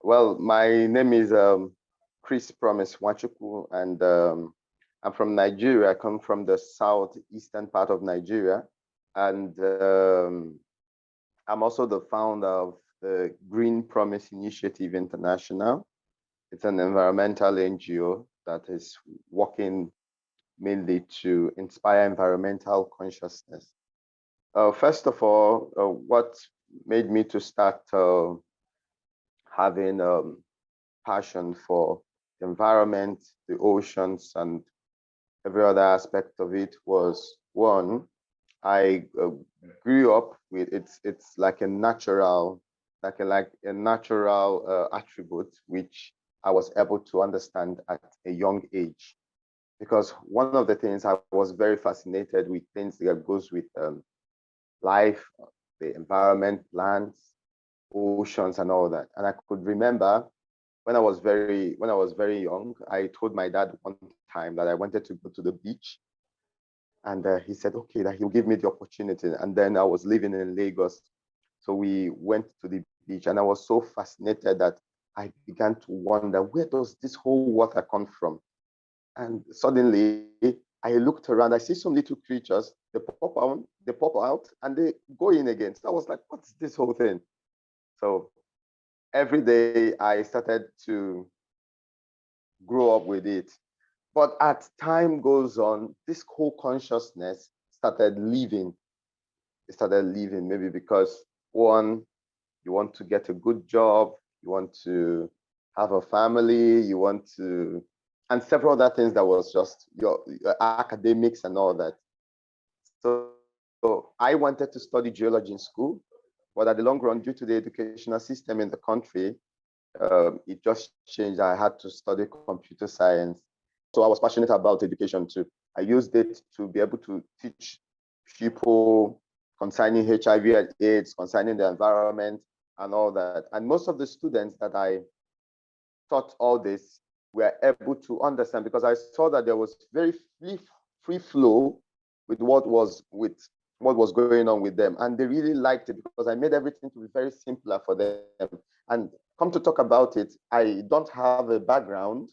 Well, my name is Promise Nwachukwu, and I'm from Nigeria. I come from the southeastern part of Nigeria, and I'm also the founder of the Green Promise Initiative International. It's an environmental NGO that is working mainly to inspire environmental consciousness. First of all, what made me to start having passion for the environment, the oceans, and every other aspect of it was, one, I grew up with it's like a natural attribute which I was able to understand at a young age, because one of the things I was very fascinated with things that goes with life, the environment, plants, oceans, and all that. And I could remember when I was very young, I told my dad one time that I wanted to go to the beach, and he said, okay, that he'll give me the opportunity. And then I was living in Lagos, so we went to the beach, and I was so fascinated that I began to wonder, where does this whole water come from? And suddenly I looked around, I see some little creatures, they pop out, and they go in again. So I was like, what's this whole thing? So every day I started to grow up with it. But as time goes on, this whole consciousness started leaving. It started leaving, maybe because, one, you want to get a good job, you want to have a family, you want to, and several other things that was just your academics and all that. So I wanted to study geology in school, but at the long run, due to the educational system in the country, it just changed. I had to study computer science. So I was passionate about education too. I used it to be able to teach people concerning HIV and AIDS, concerning the environment and all that. And most of the students that I taught all this were able to understand, because I saw that there was very free flow with what was going on with them. And they really liked it because I made everything to be very simpler for them. And come to talk about it, I don't have a background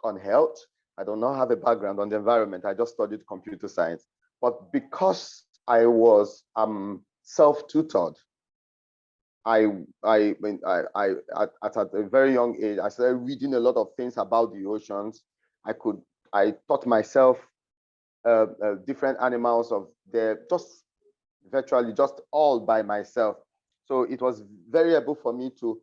on health. I do not have a background on the environment. I just studied computer science. But because I was self-tutored, at a very young age, I started reading a lot of things about the oceans. I taught myself different animals of just virtually just all by myself. So it was very able for me to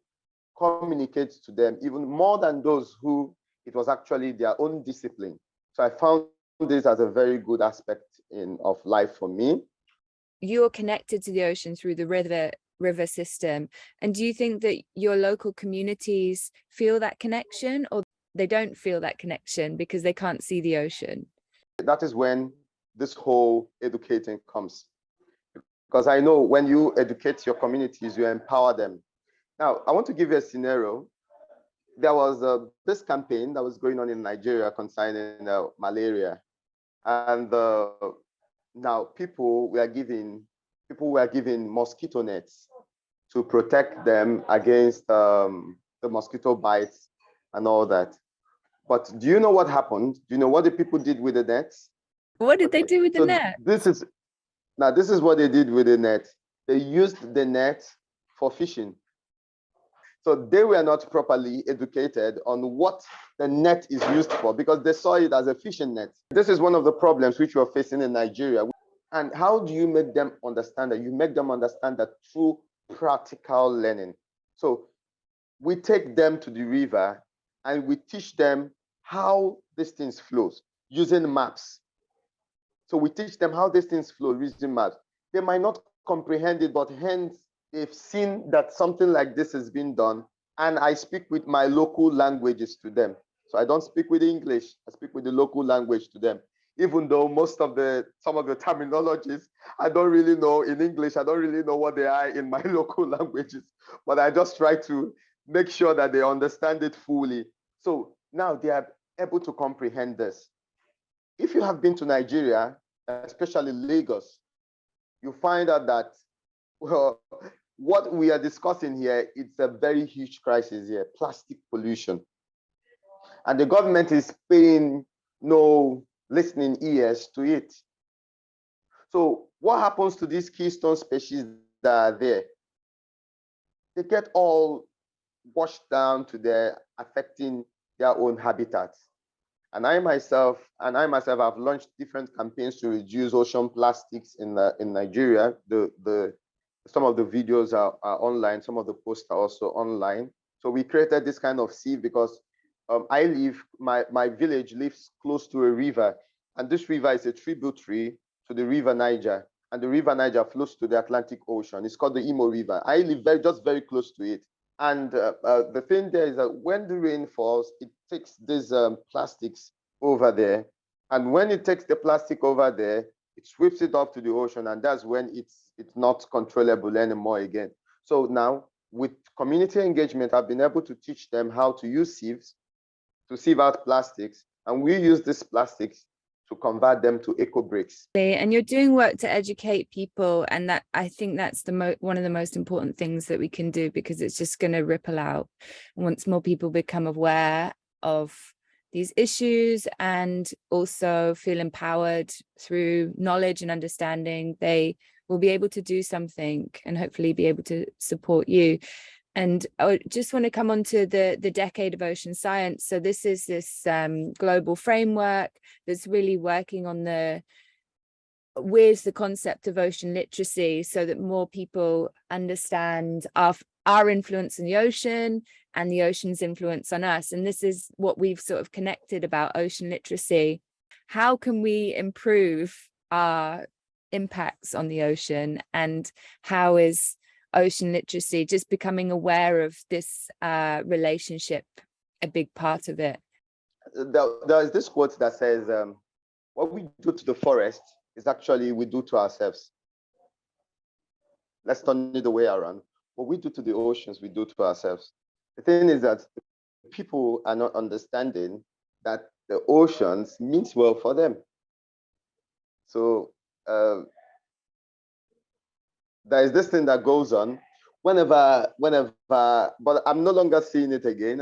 communicate to them, even more than those who it was actually their own discipline. So I found this as a very good aspect of life for me. You're connected to the ocean through the river system. And do you think that your local communities feel that connection, or they don't feel that connection because they can't see the ocean? That is when this whole educating comes. Because I know when you educate your communities, you empower them. Now, I want to give you a scenario. There was this campaign that was going on in Nigeria concerning malaria. And now people were given mosquito nets to protect them against the mosquito bites and all that. But do you know what happened? Do you know what the people did with the nets? What did they do with the net? This is what they did with the net. They used the net for fishing. So they were not properly educated on what the net is used for, because they saw it as a fishing net. This is one of the problems which we're facing in Nigeria. And how do you make them understand that? You make them understand that through practical learning. So we take them to the river and we teach them how these things flows using maps. So we teach them how these things flow using maps. They might not comprehend it, but hence they've seen that something like this has been done. And I speak with my local languages to them. So I don't speak with English, I speak with the local language to them. Even though some of the terminologies I don't really know in English, I don't really know what they are in my local languages, but I just try to make sure that they understand it fully. So now they are able to comprehend this. If you have been to Nigeria, especially Lagos, you find out that, well, what we are discussing here, it's a very huge crisis here, plastic pollution. And the government is paying no listening ears to it. So what happens to these keystone species that are there? They get all washed down to their affecting their own habitats. And I myself have launched different campaigns to reduce ocean plastics in Nigeria. Some of the videos are online, some of the posts are also online. So we created this kind of sieve because my village lives close to a river, and this river is a tributary to the river Niger, and the river Niger flows to the Atlantic Ocean. It's called the Imo River. I live just very close to it. And the thing there is that when the rain falls, it takes these plastics over there. And when it takes the plastic over there, it sweeps it off to the ocean. And that's when it's not controllable anymore again. So now with community engagement, I've been able to teach them how to use sieves to sieve out plastics. And we use these plastics to convert them to eco bricks. And you're doing work to educate people, and that I think that's one of the most important things that we can do, because it's just going to ripple out. Once more people become aware of these issues and also feel empowered through knowledge and understanding, they will be able to do something and hopefully be able to support you. And I just want to come on to the Decade of Ocean Science. So this is this global framework that's really working on with the concept of ocean literacy, so that more people understand our influence in the ocean and the ocean's influence on us. And this is what we've sort of connected about ocean literacy. How can we improve our impacts on the ocean, and how is ocean literacy, just becoming aware of this relationship, a big part of it? There is this quote that says, what we do to the forest is actually we do to ourselves. Let's turn it the way around. What we do to the oceans, we do to ourselves. The thing is that people are not understanding that the oceans means well for them. So there is this thing that goes on whenever, but I'm no longer seeing it again.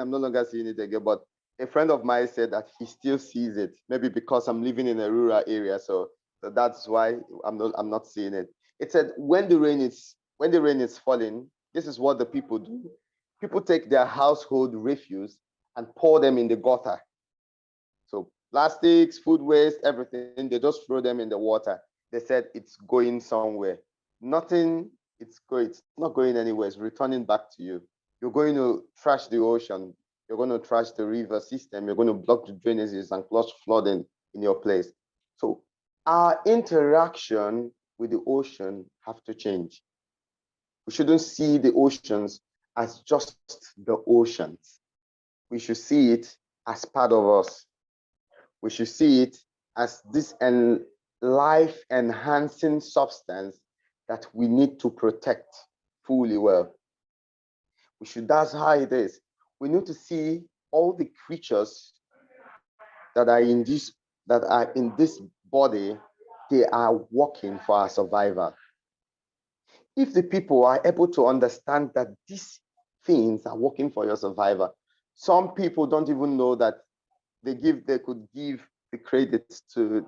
But a friend of mine said that he still sees it, maybe because I'm living in a rural area. So that's why I'm not seeing it. It said when the rain is falling, this is what the people do. People take their household refuse and pour them in the gutter. So plastics, food waste, everything, they just throw them in the water. They said it's going somewhere. Nothing, it's not going anywhere. It's returning back to you. You're going to trash the ocean. You're going to trash the river system. You're going to block the drainages and cause flooding in your place. So our interaction with the ocean have to change. We shouldn't see the oceans as just the oceans. We should see it as part of us. We should see it as this life-enhancing substance that we need to protect fully well. That's how it is. We need to see all the creatures that are in this body, they are working for our survival. If the people are able to understand that these things are working for your survival, some people don't even know that they could give the credit to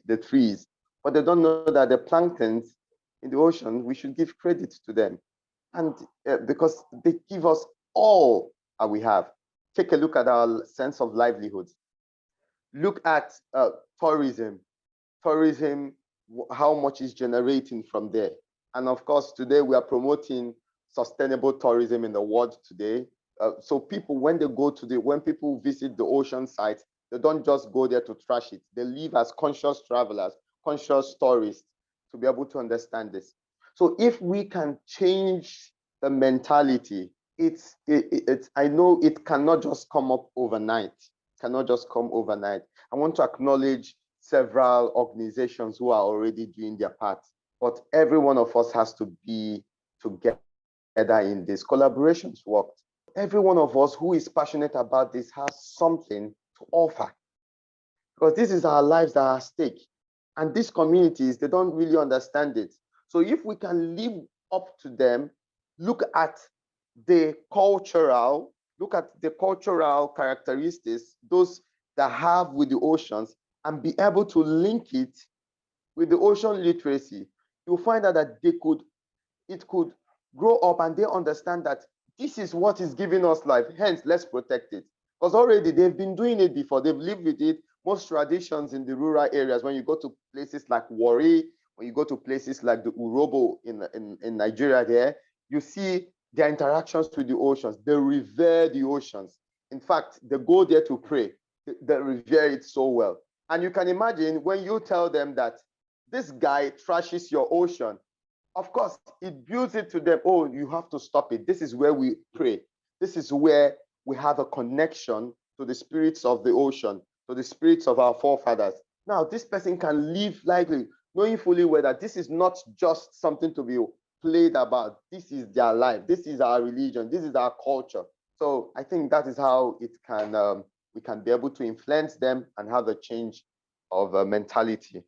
the trees, but they don't know that the planktons in the ocean, we should give credit to them. And because they give us all that we have. Take a look at our sense of livelihood. Look at tourism. Tourism, how much is generating from there. And of course, today we are promoting sustainable tourism in the world today. So people, when people visit the ocean sites, they don't just go there to trash it. They live as conscious travelers, conscious tourists, to be able to understand this. So if we can change the mentality, I know it cannot just come up overnight. Cannot just come overnight. I want to acknowledge several organizations who are already doing their part, but every one of us has to be together in this. Collaborations worked. Every one of us who is passionate about this has something to offer, because this is our lives that are at stake. And these communities, they don't really understand it. So if we can live up to them look at the cultural characteristics, those that have with the oceans, and be able to link it with the ocean literacy, you'll find out that it could grow up and they understand that this is what is giving us life. Hence, let's protect it. Because already they've been doing it before. They've lived with it. Most traditions in the rural areas, when you go to places like Warri, when you go to places like the Urobo in Nigeria there, you see their interactions with the oceans. They revere the oceans. In fact, they go there to pray. They revere it so well. And you can imagine when you tell them that this guy trashes your ocean, of course, it builds it to them. Oh, you have to stop it. This is where we pray. This is where we have a connection to the spirits of the ocean, to the spirits of our forefathers. Now, this person can live lightly, knowing fully well that this is not just something to be played about. This is their life. This is our religion. This is our culture. So I think that is how it can we can be able to influence them and have a change of mentality.